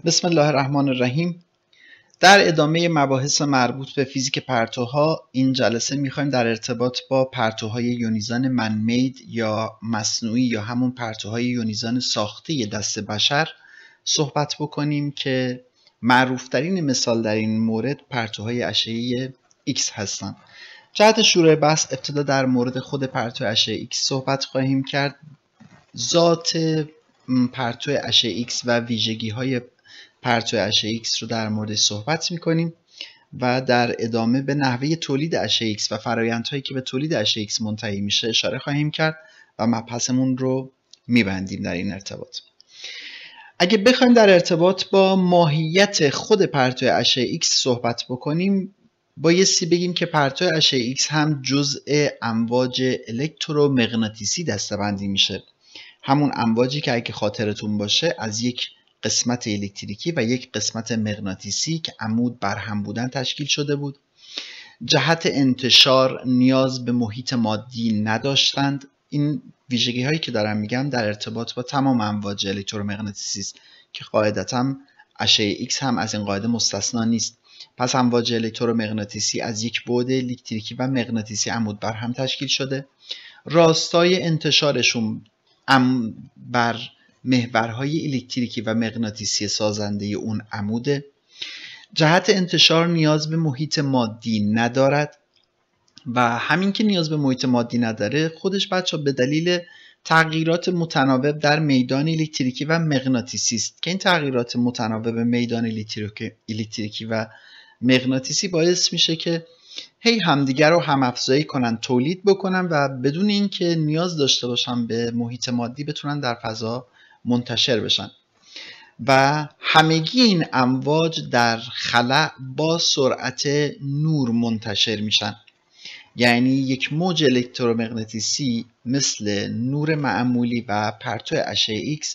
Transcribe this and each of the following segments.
بسم الله الرحمن الرحیم. در ادامه مباحث مربوط به فیزیک پرتوها این جلسه میخوایم در ارتباط با پرتوهای یونیزان منمید یا مصنوعی یا همون پرتوهای یونیزان ساخته دست بشر صحبت بکنیم که معروفترین مثال در این مورد پرتوهای اشعه‌ای X هستند. جهت شروع بحث ابتدا در مورد خود پرتو اشعه X صحبت خواهیم کرد. ذات پرتو اشعه X و ویژگی‌های پرتو اشعه X رو در مورد صحبت می‌کنیم و در ادامه به نحوه تولید اشعه X و فرآیندهایی که به تولید اشعه X منتهی میشه اشاره خواهیم کرد و مبحثمون رو می‌بندیم در این ارتباط. اگه بخوایم در ارتباط با ماهیت خود پرتو اشعه X صحبت بکنیم، بایستی بگیم که پرتو اشعه X هم جزء امواج الکترومغناطیسی دسته‌بندی میشه. همون امواجی که اگه خاطرتون باشه از یک قسمت الکتریکی و یک قسمت مغناطیسی که عمود برهم بودن تشکیل شده بود. جهت انتشار نیاز به محیط مادی نداشتند. این ویژگی هایی که دارم میگم در ارتباط با تمام امواج الکترومغناطیسی است که قاعدتاً اشعه X هم از این قاعده مستثنا نیست. پس امواج الکترومغناطیسی از یک بعد الکتریکی و مغناطیسی عمود برهم تشکیل شده. راستای انتشارشون بر محورهای الکتریکی و مغناطیسی سازنده اون عموده. جهت انتشار نیاز به محیط مادی ندارد و همین که نیاز به محیط مادی نداره خودش بچه به دلیل تغییرات متناوب در میدان الکتریکی و مغناطیسی است که این تغییرات متناوب میدان الکتریکی و مغناطیسی باعث میشه که هی همدیگر رو هم افزایی کنن، تولید بکنن و بدون اینکه نیاز داشته باشن به محیط مادی بتونن در فضا منتشر بشن و همگی این امواج در خلا با سرعت نور منتشر میشن. یعنی یک موج الکترومغناطیسی مثل نور معمولی و پرتو اشعه X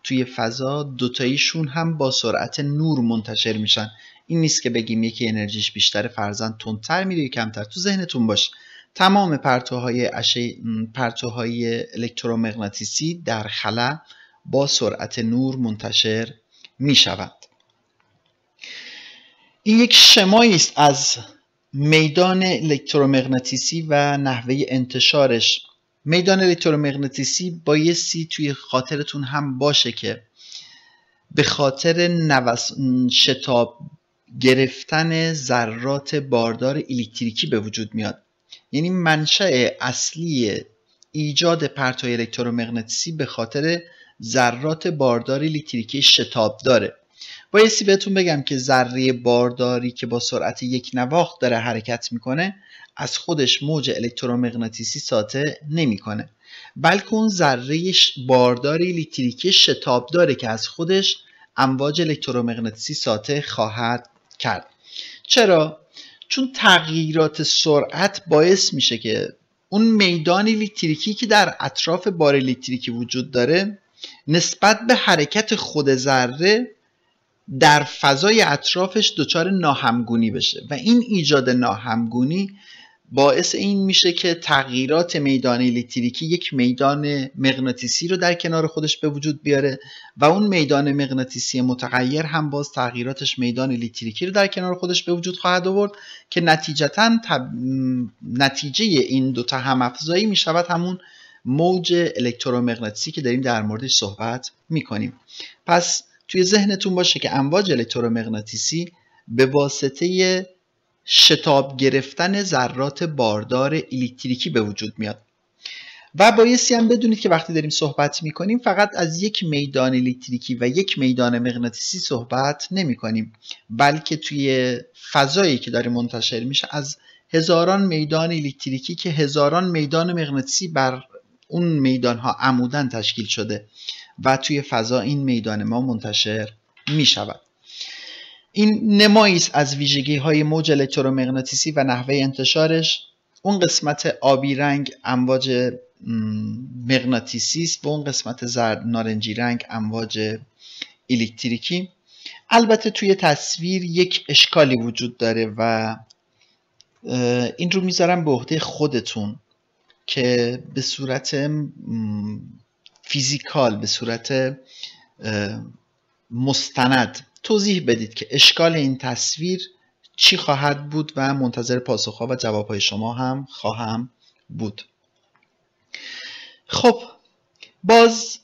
توی فضا دوتاییشون هم با سرعت نور منتشر میشن. این نیست که بگیم یکی انرژیش بیشتره فرضاً تندتر میره یا کمتر. تو ذهنتون باشه تمام پرتوهای الکترومغناطیسی در خلا با سرعت نور منتشر می شود. این یک شمایی است از میدان الکترومغناطیسی و نحوه انتشارش. میدان الکترومغناطیسی بایستی توی خاطرتون هم باشه که به خاطر شتاب گرفتن ذرات باردار الکتریکی به وجود میاد. یعنی منشأ اصلی ایجاد پرتوی الکترومغناطیسی به خاطر ذرات باردار الکتریکی شتاب داره. بایستی بهتون بگم که ذره بارداری که با سرعت یک نواخت داره حرکت میکنه از خودش موج الکترومغناطیسی ساطع نمیکنه، بلکه اون ذره باردار الکتریکی شتاب داره که از خودش امواج الکترومغناطیسی ساطع خواهد کرد. چرا؟ چون تغییرات سرعت باعث میشه که اون میدان الکتریکی که در اطراف بار الکتریکی وجود داره نسبت به حرکت خود ذره در فضای اطرافش دچار ناهمگونی بشه و این ایجاد ناهمگونی باعث این میشه که تغییرات میدان الکتریکی یک میدان مغناطیسی رو در کنار خودش به وجود بیاره و اون میدان مغناطیسی متغیر هم باز تغییراتش میدان الکتریکی رو در کنار خودش به وجود خواهد آورد که نتیجتاً نتیجه این دوتا هم افزایی میشود همون موج الکترومغناطیسی که داریم در موردش صحبت میکنیم. پس توی ذهنتون باشه که امواج الکترومغناطیسی به واسطه شتاب گرفتن ذرات باردار الکتریکی به وجود میاد و بایستی هم بدونید که وقتی داریم صحبت میکنیم فقط از یک میدان الکتریکی و یک میدان مغناطیسی صحبت نمی کنیم، بلکه توی فضایی که داره منتشر میشه از هزاران میدان الکتریکی که هزاران میدان مغناطیسی بر اون میدان ها عموداً تشکیل شده و توی فضا این میدان ما منتشر می شود. این نمایی است از ویژگی های موج الکترومغناطیسی و نحوه انتشارش. اون قسمت آبی رنگ امواج مغناطیسی است و اون قسمت زرد نارنجی رنگ امواج الکتریکی. البته توی تصویر یک اشکالی وجود داره و این رو میذارم به عهده خودتون که به صورت فیزیکال، به صورت مستند توضیح بدید که اشکال این تصویر چی خواهد بود و منتظر پاسخها و جوابهای شما هم خواهم بود. خب باز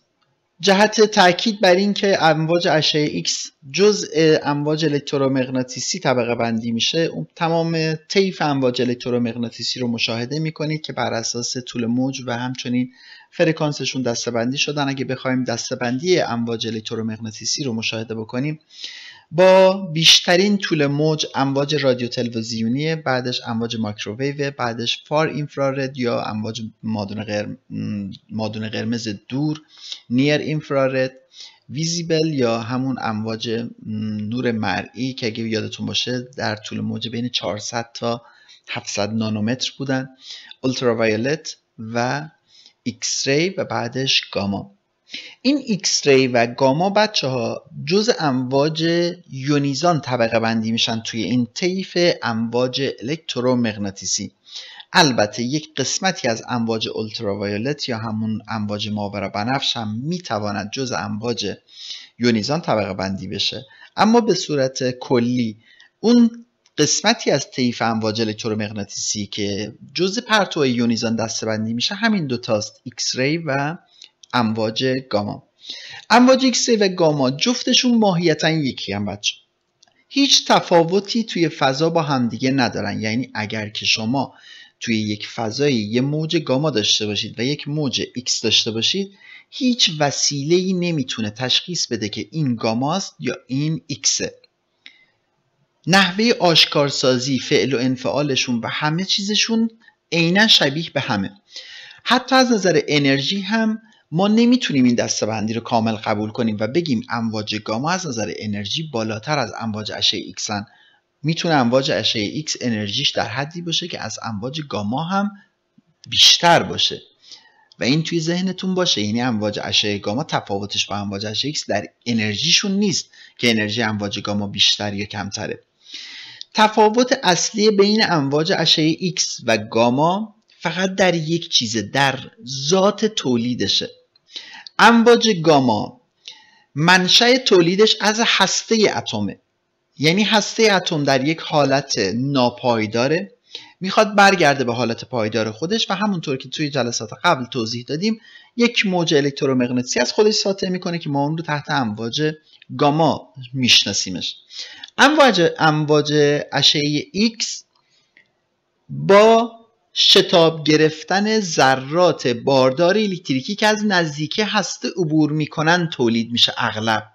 جهت تاکید بر این که امواج اشعه X جزء امواج الکترومغناطیسی طبقه بندی میشه، اون تمام طیف امواج الکترومغناطیسی رو مشاهده میکنید که بر اساس طول موج و همچنین فرکانسشون دسته‌بندی شدن. اگه بخوایم دسته‌بندی امواج الکترومغناطیسی رو مشاهده بکنیم، با بیشترین طول موج امواج رادیو تلویزیونی، بعدش امواج مایکروویو، بعدش فار اینفرارد یا امواج مادون قرمز دور، نیر اینفرارد، ویزیبل یا همون امواج نور مرئی که اگه یادتون باشه در طول موج بین 400 تا 700 نانومتر بودن، اولتراوایولت و ایکس ری و بعدش گاما. این ایکس ری و گاما بچه ها جز امواج یونیزان طبقه بندی میشن توی این طیف امواج الکترومغناطیسی. البته یک قسمتی از امواج اولتراوایولت یا همون امواج ماورابنفش هم میتواند جز امواج یونیزان طبقه بندی بشه، اما به صورت کلی اون قسمتی از طیف امواج الکترومغناطیسی که جز پرتو یونیزان دسته‌بندی میشه همین دوتاست، ایکس ری و امواج گاما. امواج ایکس ری و گاما جفتشون ماهیتاً یکی هم بچه، هیچ تفاوتی توی فضا با همدیگه ندارن. یعنی اگر که شما توی یک فضایی یه موج گاما داشته باشید و یک موج ایکس داشته باشید، هیچ وسیله‌ای نمیتونه تشخیص بده که این گاماست یا این ایکسه. نحوه آشکارسازی، فعل و انفعالشون و همه چیزشون عیناً شبیه به همه. حتی از نظر انرژی هم ما نمیتونیم این دسته‌بندی رو کامل قبول کنیم و بگیم امواج گاما از نظر انرژی بالاتر از امواج اشعه ایکس هن. میتونه امواج اشعه ایکس انرژیش در حدی باشه که از امواج گاما هم بیشتر باشه و این توی ذهنتون باشه. یعنی امواج اشعه گاما تفاوتش با امواج اشعه ایکس در انرژیشون نیست که انرژی امواج گاما بیشتر یا کمتره. تفاوت اصلی بین امواج اشعه ایکس و گاما فقط در یک چیزه، در ذات تولیدشه. امواج گاما منشأ تولیدش از هسته اتمه، یعنی هسته اتم در یک حالت ناپایداره، میخواد برگرده به حالت پایدار خودش و همونطور که توی جلسات قبل توضیح دادیم یک موج الکترومغناطیسی از خودش ساطع میکنه که ما اون رو تحت امواج گاما میشناسیمش. امواج اشعه ایکس با شتاب گرفتن ذرات باردار الکتریکی که از نزدیکی هسته عبور میکنن تولید میشه اغلب.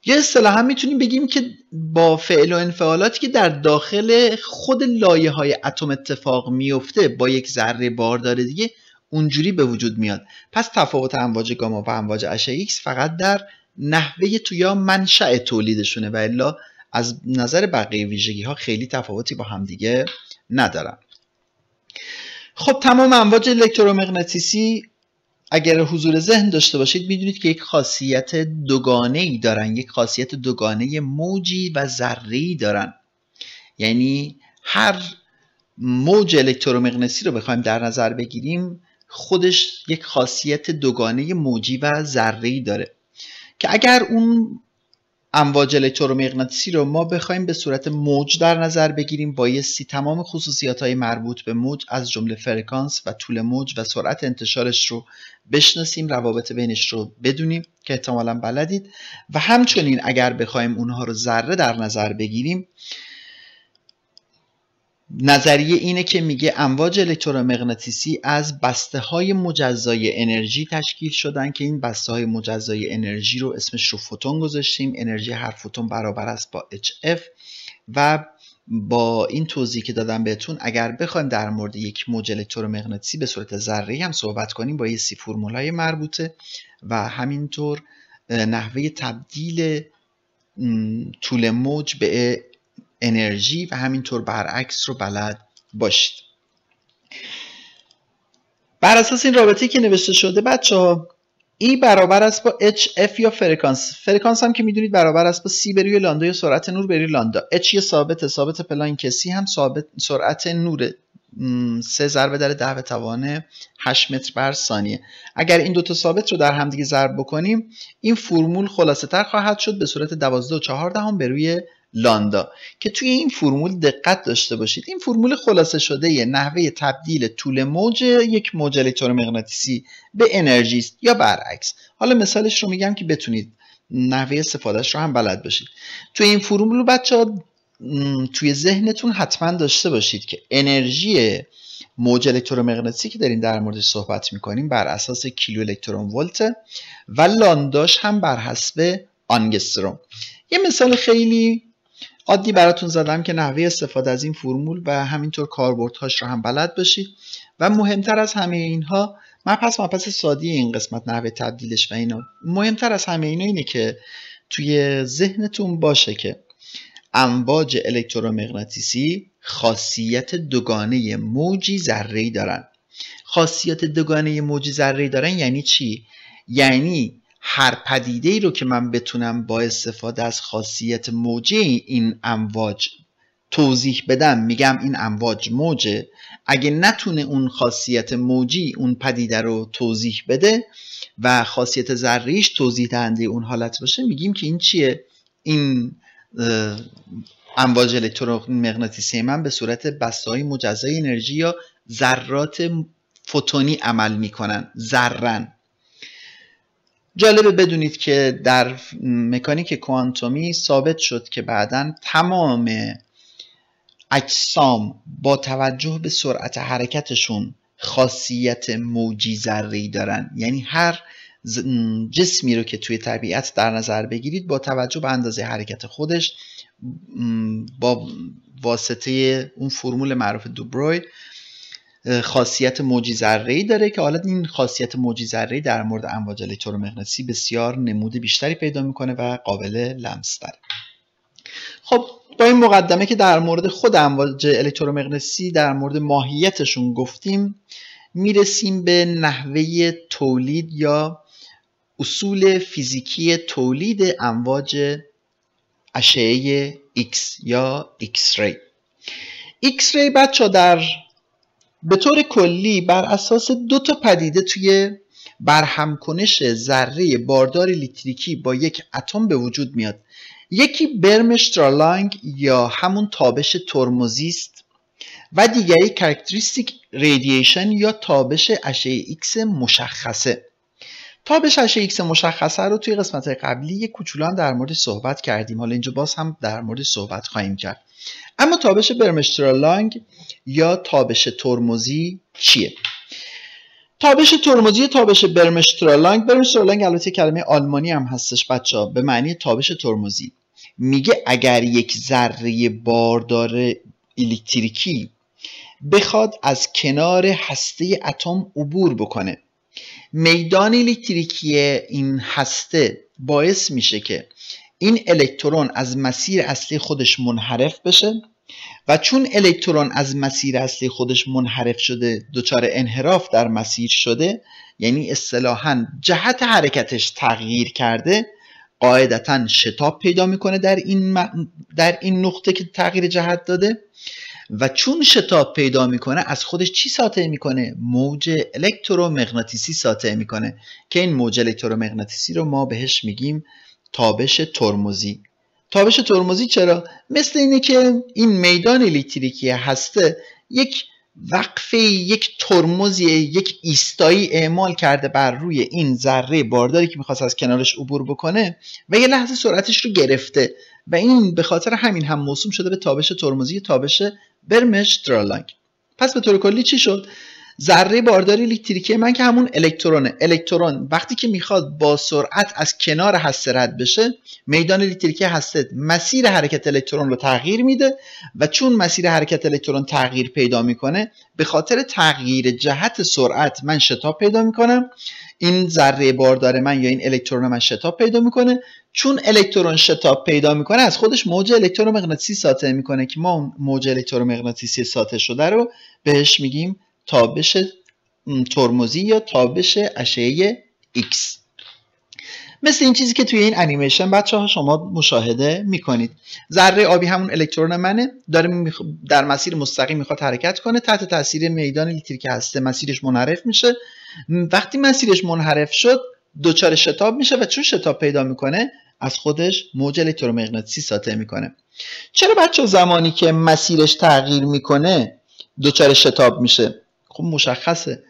یا اصطلاحا میتونیم بگیم که با فعل و انفعالاتی که در داخل خود لایه های اتم اتفاق میفته با یک ذره باردار دیگه اونجوری به وجود میاد. پس تفاوت امواج گاما و امواج اشعه ایکس فقط در نحوه یا منشأ تولیدشونه و الا از نظر بقیه ویژگی ها خیلی تفاوتی با همدیگه ندارن. خب تمام امواج الکترومغناطیسی اگر حضور ذهن داشته باشید میدونید که یک خاصیت دوگانه‌ای دارن، یک خاصیت دوگانه موجی و ذره‌ای دارن. یعنی هر موج الکترومغناطیسی رو بخوایم در نظر بگیریم خودش یک خاصیت دوگانه موجی و ذره‌ای داره که اگر اون امواج الکترومغناطیسی رو ما بخوایم به صورت موج در نظر بگیریم، بایستی تمام خصوصیات‌های مربوط به موج از جمله فرکانس و طول موج و سرعت انتشارش رو بشناسیم، روابط بینش رو بدونیم که احتمالاً بلدید و همچنین اگر بخوایم اونها رو ذره در نظر بگیریم، نظریه اینه که میگه امواج الکترومغناطیسی از بسته‌های مجزای انرژی تشکیل شدن که این بسته‌های مجزای انرژی رو اسمش رو فوتون گذاشتیم. انرژی هر فوتون برابر است با hf و با این توضیحی که دادم بهتون اگر بخوایم در مورد یک موج الکترومغناطیسی به صورت ذره‌ای هم صحبت کنیم با یه فرمولای مربوطه و همینطور نحوه تبدیل طول موج به انرژی و همینطور برعکس رو بلد باشید. بر اساس این رابطه‌ای که نوشته شده بچه‌ها E برابر است با HF یا فرکانس. فرکانس هم که میدونید برابر است با C بر روی لامدا یا سرعت نور بر روی لامدا. H یه ثابت پلانکسی هم ثابت سرعت نوره 3 ضرب در 10 به توان 8 متر بر ثانیه. اگر این دوتا ثابت رو در همدیگه ضرب بکنیم این فرمول خلاصه تر خواهد شد به صورت 12.4 به روی لامدا که توی این فرمول دقت داشته باشید. این فرمول خلاصه شده نحوه تبدیل طول موج یک موج الکترومغناطیسی به انرژی است یا برعکس. حالا مثالش رو میگم که بتونید نحوه استفادهش رو هم بلد باشید. توی این فرمول بچه‌ها توی ذهنتون حتما داشته باشید که انرژی موج الکترومغناطیسی که داریم در موردش صحبت میکنیم بر اساس کیلو الکترون ولت و لانداش هم بر حسب آنگستروم. یه مثال خیلی عادی براتون زدم که نحوه استفاده از این فرمول و همینطور کاربردهاش رو هم بلد باشید و مهمتر از همه اینها مبحث سادی این قسمت نحوه تبدیلش و اینا، مهمتر از همه اینا اینه که توی ذهنتون باشه که امواج الکترومغناطیسی خاصیت دوگانه موجی ذره‌ای دارن. خاصیت دوگانه موجی ذره‌ای دارن یعنی چی؟ یعنی هر پدیده‌ای رو که من بتونم با استفاده از خاصیت موجی این امواج توضیح بدم میگم این امواج موجه. اگه نتونه اون خاصیت موجی اون پدیده رو توضیح بده و خاصیت ذره‌ایش توضیح دهنده اون حالت باشه میگیم که این چیه؟ این امواج الکترومغناطیسی من به صورت بسته‌های مجزای انرژی یا ذرات فوتونی عمل میکنن، ذرن. جالبه بدونید که در مکانیک کوانتومی ثابت شد که بعداً تمام اجسام با توجه به سرعت حرکتشون خاصیت موجی ذره‌ای دارن. یعنی هر جسمی رو که توی طبیعت در نظر بگیرید با توجه به اندازه حرکت خودش با واسطه اون فرمول معروف دوبروی خاصیت موجی ذره‌ای داره که حالا این خاصیت موجی ذره‌ای در مورد امواج الکترومغناطیسی بسیار نمود بیشتری پیدا میکنه و قابل لمس تره. خب با این مقدمه که در مورد خود امواج الکترومغناطیسی در مورد ماهیتشون گفتیم میرسیم به نحوه تولید یا اصول فیزیکی تولید امواج اشعه X یا X-ray. X-ray بچه به طور کلی بر اساس دو تا پدیده توی برهمکنش ذره باردار الکتریکی با یک اتم به وجود میاد. یکی برمشترالانگ یا همون تابش ترمزی است و دیگری کاراکتریستیک ریدییشن یا تابش اشعه X مشخصه. تابش اشعه X مشخصه رو توی قسمت قبلی یک کوچولو در مورد صحبت کردیم، حالا اینجا باز هم در مورد صحبت خواهیم کرد. اما تابش برمشترالانگ یا تابش ترمزی چیه؟ تابش ترمزی، تابش برمشترالانگ البته کلمه آلمانی هم هستش بچه‌ها، به معنی تابش ترمزی میگه اگر یک ذره باردار الکتریکی بخواد از کنار هسته اتم عبور بکنه، میدان الکتریکی این هسته باعث میشه که این الکترون از مسیر اصلی خودش منحرف بشه و چون الکترون از مسیر اصلی خودش منحرف شده دچار انحراف در مسیر شده، یعنی اصطلاحاً جهت حرکتش تغییر کرده، قاعدتاً شتاب پیدا میکنه در این نقطه که تغییر جهت داده و چون شتاب پیدا میکنه از خودش چی ساطع میکنه؟ موج الکترومغناطیسی ساطع میکنه که این موج الکترومغناطیسی رو ما بهش میگیم تابش ترمزی. تابش ترمزی چرا؟ مثل اینه که این میدان الکتریکی هسته یک وقفه، یک ترمزی، یک ایستایی اعمال کرده بر روی این ذره بارداری که میخواست از کنارش عبور بکنه و یه لحظه سرعتش رو گرفته و این به خاطر همین هم موسوم شده به تابش ترمزی، تابش برمشترالانگ. پس به طور کلی چی شد؟ ذره باردار الکتریکی من که همون الکترونه. الکترون وقتی که میخواد با سرعت از کنار هسته رد بشه، میدان الکتریکی هسته مسیر حرکت الکترون رو تغییر میده و چون مسیر حرکت الکترون تغییر پیدا میکنه، به خاطر تغییر جهت سرعت من شتاب پیدا میکنم. این ذره باردار من یا این الکترون من شتاب پیدا میکنه. چون الکترون شتاب پیدا میکنه از خودش موج الکترومغناطیسی ساطع میکنه که ما اون موج الکترومغناطیسی ساطع شده رو بهش میگیم تابش ترمزی یا تابش اشعه X. مثل این چیزی که توی این انیمیشن بچه‌ها شما مشاهده میکنید. ذره آبی همون الکترون منه، داره در مسیر مستقیم میخواد حرکت کنه، تحت تاثیر میدان الکتریکی هسته مسیرش منحرف میشه. وقتی مسیرش منحرف شد دچار شتاب میشه و چون شتاب پیدا میکنه از خودش موج الکترومغناطیسی ساطع میکنه. چرا بچه زمانی که مسیرش تغییر میکنه دچار شتاب میشه؟ خب مشخصه،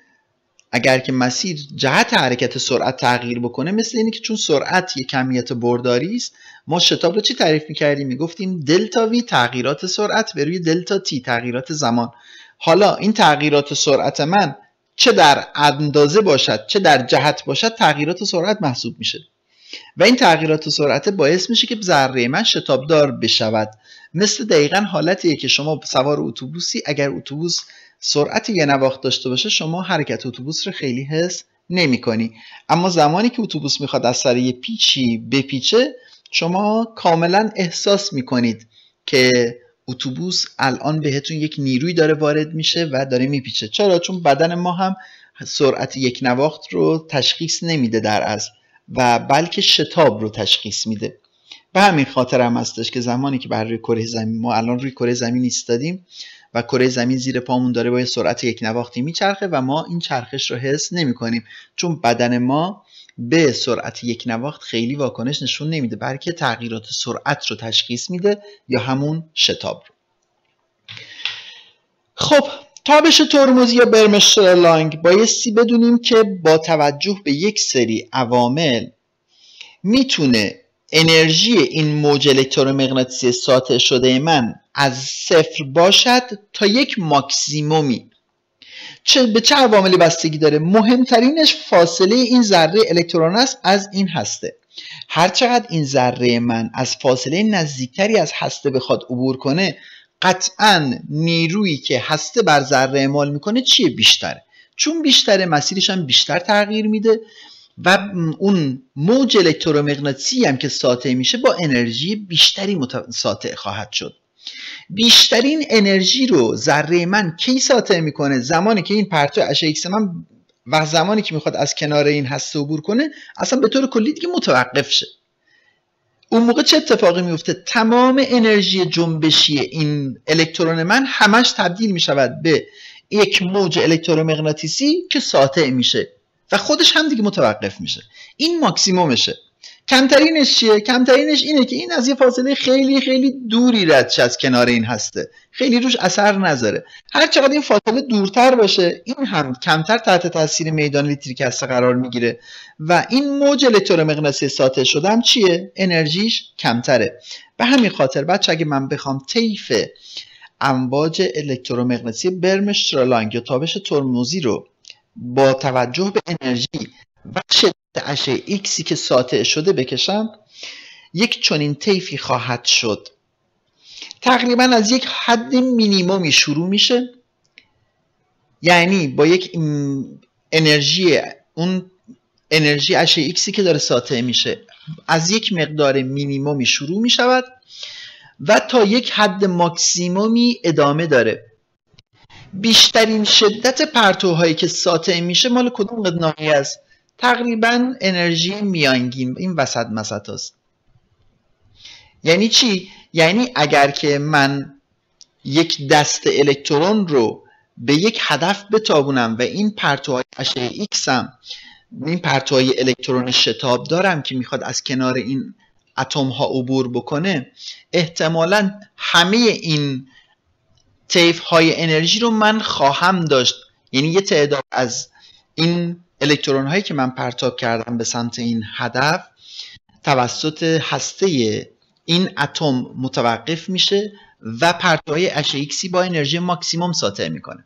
اگر که مسیر جهت حرکت سرعت تغییر بکنه مثل اینه که چون سرعت یک کمیت برداری است، ما شتاب رو چی تعریف میکردیم؟ میگفتیم دلتا وی تغییرات سرعت به روی دلتا تی تغییرات زمان. حالا این تغییرات سرعت من چه در اندازه باشد چه در جهت باشد تغییرات سرعت محسوب میشه و این تغییرات سرعت باعث میشه که ذره من شتابدار بشود. مثل دقیقاً حالتیه که شما سوار اتوبوسی، اگر اتوبوس سرعت یه نواخت داشته باشه شما حرکت اتوبوس رو خیلی حس نمی کنی، اما زمانی که اتوبوس میخواد از سر یه پیچی بپیچه شما کاملا احساس میکنید که اتوبوس الان بهتون یک نیروی داره وارد میشه و داره میپیچه. چرا؟ چون بدن ما هم سرعت یک نواخت رو تشخیص نمیده در اصل و بلکه شتاب رو تشخیص میده. به همین خاطر هم هستش که زمانی که بر روی کره زمین، ما الان روی کره زمین ایستادیم و کره زمین زیر پامون داره با سرعت یک نواختی میچرخه و ما این چرخش رو حس نمی کنیم، چون بدن ما به سرعت یک نواخت خیلی واکنش نشون نمیده، بلکه تغییرات سرعت رو تشخیص میده یا همون شتاب رو. خب تابش ترمزی یا برمشترلانگ بایستی بدونیم که با توجه به یک سری عوامل میتونه انرژی این موج الکترومغناطیسی ساطع شده من از صفر باشد تا یک ماکسیمومی. به چه عواملی بستگی داره؟ مهمترینش فاصله این ذره الکترون است از این هسته. هرچقدر این ذره من از فاصله نزدیکتری از هسته بخواد عبور کنه، قطعاً نیرویی که هسته بر ذره اعمال میکنه چیه؟ بیشتره. چون بیشتره مسیرش هم بیشتر تغییر میده و اون موج الکترومغناطیسی هم که ساطع میشه با انرژی بیشتری ساطع خواهد شد. بیشترین انرژی رو ذره من کی ساطع میکنه؟ زمانی که این پرتو اشعه ایکس من و زمانی که میخواد از کنار این هسته عبور کنه اصلا به طور کلی دیگه متوقف شه. اون موقع چه اتفاقی میفته؟ تمام انرژی جنبشی این الکترون من همش تبدیل میشود به یک موج الکترومغناطیسی که ساطع میشه و خودش هم دیگه متوقف میشه. این ماکسیمومشه. کمترینش چیه؟ کمترینش اینه که این از یه فاصله خیلی خیلی دوری رد شه از کنار این هسته، خیلی روش اثر نذاره. هر چقدر این فاصله دورتر باشه این هم کمتر تحت تاثیر میدان الکتریکی هسته قرار میگیره و این موج الکترومغناطیسی ساطع شده هم چیه؟ انرژیش کمتره. به همین خاطر بچه اگه من بخوام طیف امواج الکترومغناطیسی برمشترلانگ یا تابش ترمزی رو با توجه به انرژی و شدت اشعه ایکسی که ساطع شده بکشم، یک چنین طیفی خواهد شد. تقریبا از یک حد مینیمومی شروع میشه، یعنی با یک انرژی اشعه ایکسی که داره ساطع میشه از یک مقدار مینیمومی شروع میشود و تا یک حد ماکسیمومی ادامه داره. بیشترین شدت پرتوهایی که ساطع میشه مال کدوم ناحیه است؟ تقریبا انرژی میانگین، این وسط مسط است. یعنی چی؟ یعنی اگر که من یک دسته الکترون رو به یک هدف بتابونم و این پرتوهای اشعه ایکس هم، این پرتوهای الکترون شتاب دارم که میخواد از کنار این اتم ها عبور بکنه، احتمالاً همه این طیف های انرژی رو من خواهم داشت. یعنی یه تعداد از این الکترون هایی که من پرتاب کردم به سمت این هدف توسط هسته این اتم متوقف میشه و پرتوهای اشعه ایکسی با انرژی ماکسیموم ساطع میکنه.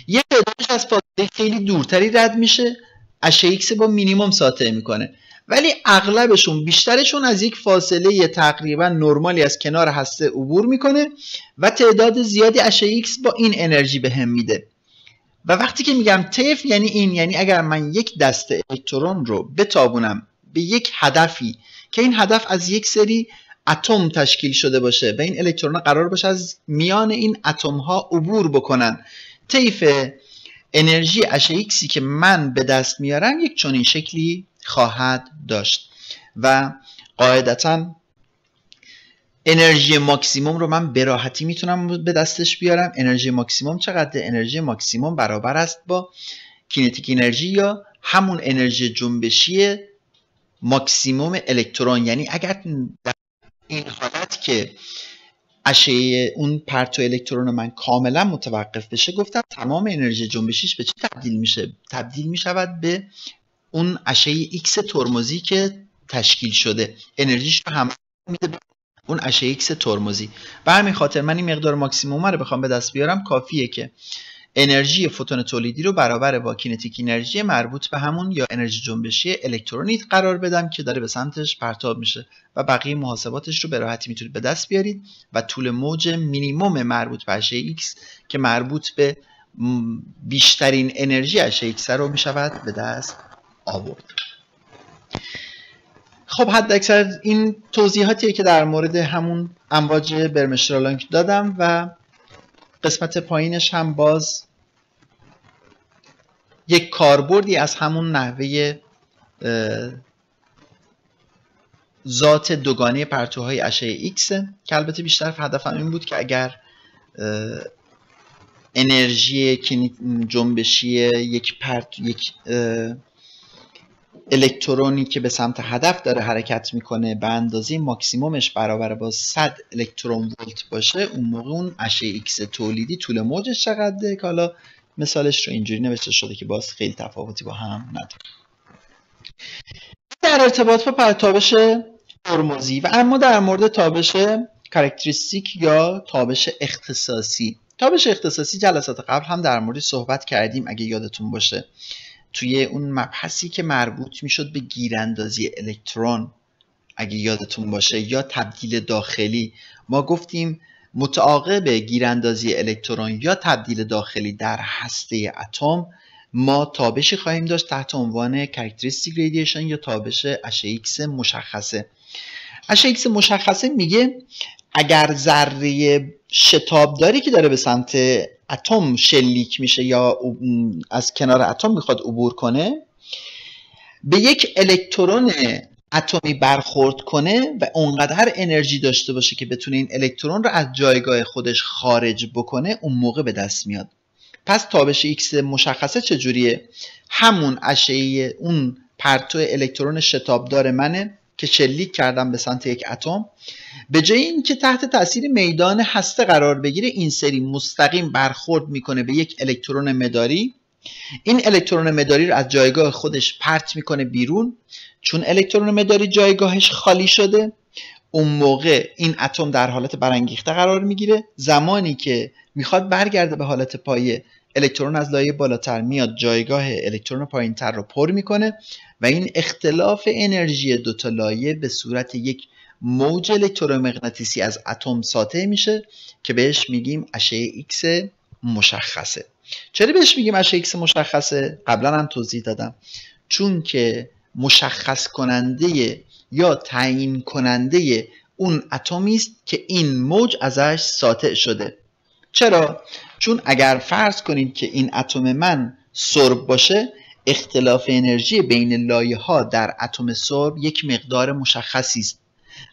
یه تعدادش از فاصله خیلی دورتری رد میشه، اشعه ایکس با مینیموم ساطع میکنه، ولی اغلبشون بیشترشون از یک فاصله تقریبا نرمالی از کنار هسته عبور میکنه و تعداد زیادی اشعه ایکس با این انرژی به هم میده. و وقتی که میگم طیف یعنی این، یعنی اگر من یک دسته الکترون رو بتابونم به یک هدفی که این هدف از یک سری اتم تشکیل شده باشه و این الکترون قرار باشه از میان این اتم ها عبور بکنن، طیف انرژی اشعه ایکسی که من به دست میارم یک چنین شکلی خواهد داشت. و قاعدتا انرژی ماکسیموم رو من به راحتی میتونم به دستش بیارم. انرژی ماکسیموم چقدره؟ انرژی ماکسیموم برابر است با کینتیک انرژی یا همون انرژی جنبشی ماکسیموم الکترون. یعنی اگر در این حالت که اشعه اون پرتو الکترون من کاملا متوقف بشه، گفتم تمام انرژی جنبشیش به چی تبدیل میشه؟ تبدیل میشود به اون اشعه ایکس ترمزی که تشکیل شده، انرژیش رو هم میده به اون اشعه ایکس ترمزی. به همین خاطر من این مقدار ماکسیموم رو بخوام به دست بیارم، کافیه که انرژی فوتون تولیدی رو برابر با کینتیک انرژی مربوط به همون یا انرژی جنبشی الکترونی قرار بدم که داره به سمتش پرتاب میشه و بقیه محاسباتش رو به راحتی میتونید به دست بیارید و طول موج مینیمم مربوط به اشعه ایکس که مربوط به بیشترین انرژی اشعه ایکس رو میشود به دست آورد. خب حد اکثر این توضیحاتیه که در مورد همون امواج برمشترالانگ دادم و قسمت پایینش هم باز یک کاربردی از همون نحوه ذات دوگانه پرتوهای اشعه ایکس که البته بیشتر هدفم این بود که اگر انرژی جنبشی یک الکترونی که به سمت هدف داره حرکت میکنه به اندازه ماکسیمومش برابر با 100 الکترون ولت باشه، اون موقع اون اشعه ایکس تولیدی طول موجش چقدره که حالا مثالش رو اینجوری نوشته شده که باز خیلی تفاوتی با هم نداره. در ارتباط با پرتابش ترمزی و اما در مورد تابش کاراکتریستیک یا تابش اختصاصی. تابش اختصاصی جلسات قبل هم در مورد صحبت کردیم اگه یادتون باشه، توی اون مبحثی که مربوط میشد به گیراندازی الکترون اگه یادتون باشه یا تبدیل داخلی. ما گفتیم متعاقب گیراندازی الکترون یا تبدیل داخلی در هسته اتم ما تابشی خواهیم داشت تحت عنوان کاراکتریستیک ریدیشن یا تابش اشعه ایکس مشخصه. اشعه ایکس مشخصه میگه اگر ذره شتابداری که داره به سمت اتم شلیک میشه یا از کنار اتم میخواد عبور کنه به یک الکترون اتمی برخورد کنه و اونقدر انرژی داشته باشه که بتونه این الکترون رو از جایگاه خودش خارج بکنه، اون موقع به دست میاد. پس تابش ایکس مشخصه چجوریه؟ همون اشعه اون پرتو الکترون شتابدار منه که شلیک کردم به سمت یک اتم، به جای اینکه تحت تاثیر میدان هسته قرار بگیره این سری مستقیم برخورد میکنه به یک الکترون مداری. این الکترون مداری رو از جایگاه خودش پرت میکنه بیرون. چون الکترون مداری جایگاهش خالی شده، اون موقع این اتم در حالت برانگیخته قرار میگیره. زمانی که میخواد برگرده به حالت پایه، الکترون از لایه بالاتر میاد جایگاه الکترون پایینتر رو پر میکنه و این اختلاف انرژی دوتا لایه به صورت یک موج الکترومغناطیسی از اتم ساطع میشه که بهش میگیم اشعه ایکس مشخصه. چرا بهش میگیم اشعه ایکس مشخصه؟ قبلا هم توضیح دادم. چون که مشخص کننده یا تعیین کننده اون اتمی است که این موج ازش ساطع شده. چرا؟ چون اگر فرض کنید که این اتم من سرب باشه، اختلاف انرژی بین لایه ها در اتم سرب یک مقدار مشخصی است.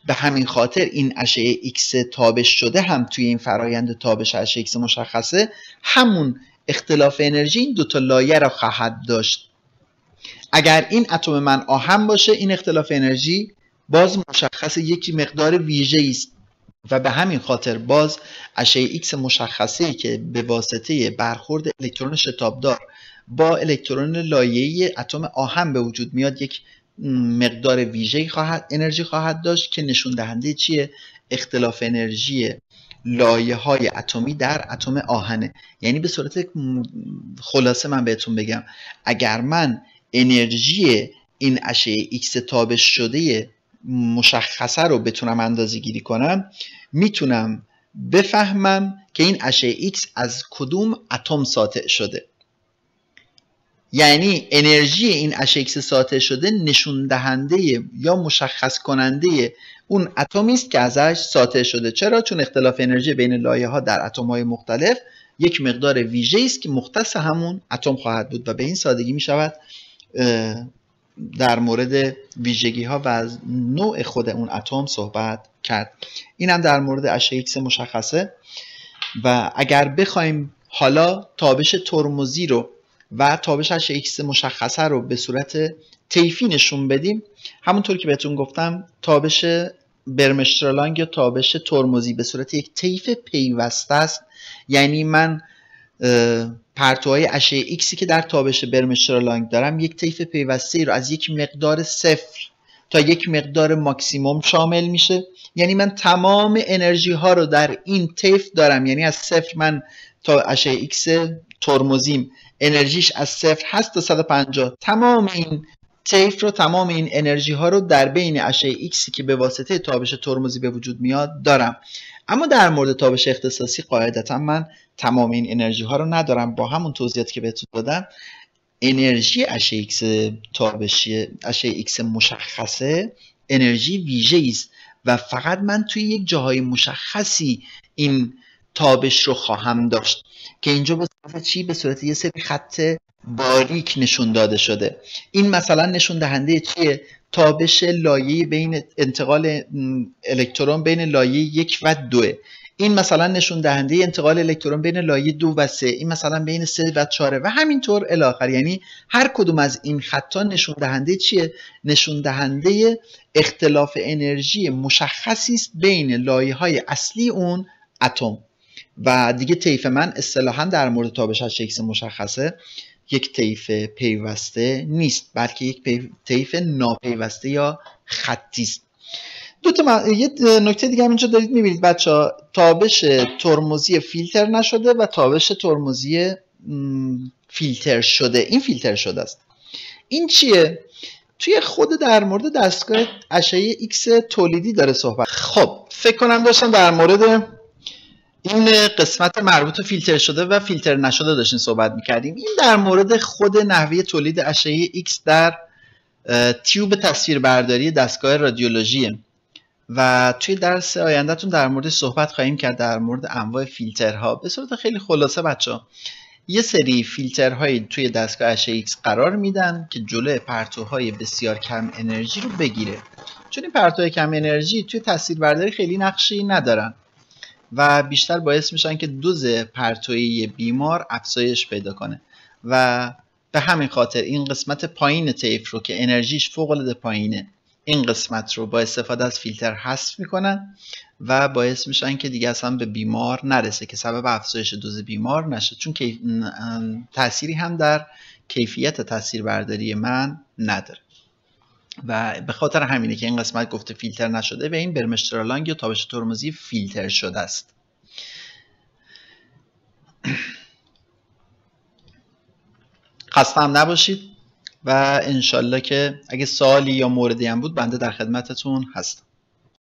به همین خاطر این اشعه ایکس تابش شده هم توی این فرایند تابش اشعه ایکس مشخصه همون اختلاف انرژی این دوتا لایه را خواهد داشت. اگر این اتم من آهن باشه، این اختلاف انرژی باز مشخص یک مقدار ویژه‌ای است و به همین خاطر باز اشعه ایکس مشخصه‌ای که به واسطه برخورد الکترون شتابدار با الکترون لایه‌ای اتم آهن به وجود میاد یک مقدار ویژه‌ای انرژی خواهد داشت که نشون دهنده چیه؟ اختلاف انرژی لایه‌های اتمی در اتم آهنه. یعنی به صورت خلاصه من بهتون بگم، اگر من انرژی این اشعه ایکس تابش شده مشخصه رو بتونم اندازه گیری کنم، میتونم بفهمم که این اشعه ایکس از کدوم اتم ساطع شده. یعنی انرژی این اشعه ایکس ساطع شده نشون دهنده یا مشخص کننده اون اتمی است که ازش ساطع شده. چرا؟ چون اختلاف انرژی بین لایه ها در اتم های مختلف یک مقدار ویژه‌ای است که مختص همون اتم خواهد بود و به این سادگی می شود در مورد ویژگی ها و از نوع خود اون اتم صحبت کرد. این هم در مورد اشعه ایکس مشخصه. و اگر بخوایم حالا تابش ترمزی رو و تابش اشعه ایکس مشخصه رو به صورت طیفی نشون بدیم، همونطور که بهتون گفتم تابش برمشترالانگ یا تابش ترمزی به صورت یک طیف پیوسته است. یعنی من پرتوهای اشعه ایکسی که در تابش برمشترالانگ دارم یک طیف پیوسته رو از یک مقدار صفر تا یک مقدار ماکسیموم شامل میشه. یعنی من تمام انرژی ها رو در این طیف دارم. یعنی از صفر من تا اشعه ایکس ترمزیم انرژیش از صفر هست تا 150، تمام این طیف رو، تمام این انرژی ها رو در بین اشعه ایکسی که به واسطه تابش ترمزی به وجود میاد دارم. اما در مورد تابش اختصاصی قاعدتا من تمام این انرژی ها رو ندارم. با همون توضیحاتی که بهتون دادم، انرژی اشعه ایکس تابشی اشعه ایکس مشخصه انرژی ویژه‌ای است و فقط من توی یک جاهای مشخصی این تابش رو خواهم داشت که اینجا به صورت چی؟ به صورت یه سری خط باریک نشون داده شده. این مثلا نشون دهنده چیه؟ تابش لایه بین انتقال الکترون بین لایه 1 و 2. این مثلا نشون دهنده انتقال الکترون بین لایه 2 و 3. این مثلا بین 3 و 4 و همینطور الی آخر. یعنی هر کدوم از این خطا نشون دهنده چیه؟ نشون دهنده اختلاف انرژی مشخصی است بین لایه‌های اصلی اون اتم. و دیگه طیف من اصطلاحاً در مورد تابش اشعه ایکس مشخصه یک طیف پیوسته نیست، بلکه یک طیف ناپیوسته یا خطی است. یه نکته دیگه هم اینجا دارید میبینید بچه‌ها، تابش ترمزی فیلتر نشده و تابش ترمزی فیلتر شده. این فیلتر شده است. این چیه؟ توی خود در مورد دستگاه اشعه ایکس تولیدی داره صحبت. خب فکر کنم داشتم در مورد این قسمت مربوط به فیلتر شده و فیلتر نشده داشتیم صحبت میکردیم. این در مورد خود نحوه تولید اشعه ایکس در تیوب تصویربرداری دستگاه رادیولوژیه و توی درس آیندهتون در مورد صحبت خواهیم کرد در مورد انواع فیلترها. به صورت خیلی خلاصه بچه‌ها، یه سری فیلترهایی توی دستگاه اشعه ایکس قرار میدن که جلوی پرتوهای بسیار کم انرژی رو بگیره. چون این پرتوهای کم انرژی توی تصویربرداری خیلی نقشی ندارن و بیشتر باعث میشن که دوز پرتویی بیمار افزایش پیدا کنه و به همین خاطر این قسمت پایین طیف رو که انرژیش فوق العاده پایینه، این قسمت رو با استفاده از فیلتر حذف میکنن و باعث میشن که دیگه اصلا به بیمار نرسه، که سبب افزایش دوز بیمار نشه، چون که تأثیری هم در کیفیت تصویربرداری من نداره. و به خاطر همینه که این قسمت گفته فیلتر نشده و این برمشترالانگ یا تابش ترمزی فیلتر شده است. خسته هم نباشید و انشالله که اگه سوالی یا موردی هم بود بنده در خدمتتون هستم.